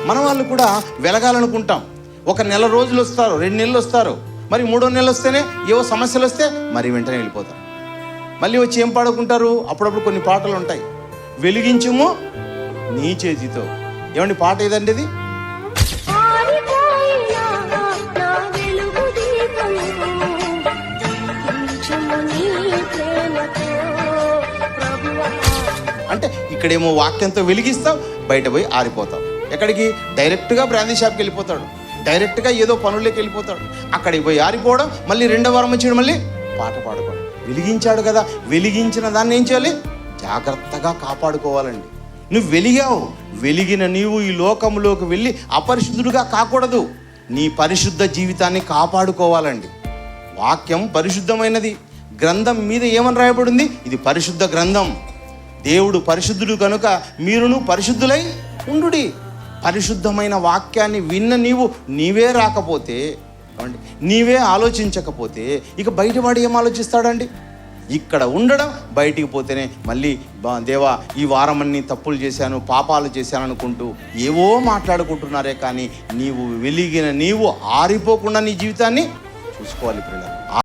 మన వాళ్ళు కూడా వెలగాలనుకుంటాం. ఒక నెల రోజులు వస్తారు, 2 నెలలు వస్తారు, మరి 3వ నెల వస్తేనే ఏవో సమస్యలు వస్తే మరి వెంటనే వెళ్ళిపోతారు. మళ్ళీ వచ్చి ఏం పాడుకుంటారు? అప్పుడప్పుడు కొన్ని పాటలు ఉంటాయి, వెలిగించుము నీ చేతితో. ఏమండి పాట ఏదండి ఇది? అంటే ఇక్కడేమో వాక్యంతో వెలిగిస్తావు, బయట పోయి ఆరిపోతావు. ఎక్కడికి? డైరెక్ట్గా బ్రాందీ షాప్కి వెళ్ళిపోతాడు, డైరెక్ట్గా ఏదో పనుల్లోకి వెళ్ళిపోతాడు. అక్కడికి పోయి ఆరిపోవడం, మళ్ళీ 2వ వారం వచ్చాడు, మళ్ళీ పాట పాడుకోవడం. వెలిగించాడు కదా, వెలిగించిన దాన్ని ఏం చేయాలి? జాగ్రత్తగా కాపాడుకోవాలండి. నువ్వు వెలిగావు, వెలిగిన నీవు ఈ లోకంలోకి వెళ్ళి అపరిశుద్ధుడుగా కాకూడదు. నీ పరిశుద్ధ జీవితాన్ని కాపాడుకోవాలండి. వాక్యం పరిశుద్ధమైనది. గ్రంథం మీద ఏమని రాయబడింది? ఇది పరిశుద్ధ గ్రంథం. దేవుడు పరిశుద్ధుడు కనుక మీరును పరిశుద్ధులై ఉండుడి. పరిశుద్ధమైన వాక్యాన్ని విన్న నీవే రాకపోతే, నీవే ఆలోచించకపోతే ఇక బయటవాడు ఏం ఆలోచిస్తాడండి? ఇక్కడ ఉండడం, బయటికి పోతేనే మళ్ళీ దేవా ఈ వారమన్నీ తప్పులు చేశాను, పాపాలు చేశాను అనుకుంటూ ఏవో మాట్లాడుకుంటున్నారే. కానీ నీవు వెలిగిన నీవు ఆరిపోకుండా నీ జీవితాన్ని చూసుకోవాలి పిల్లలు.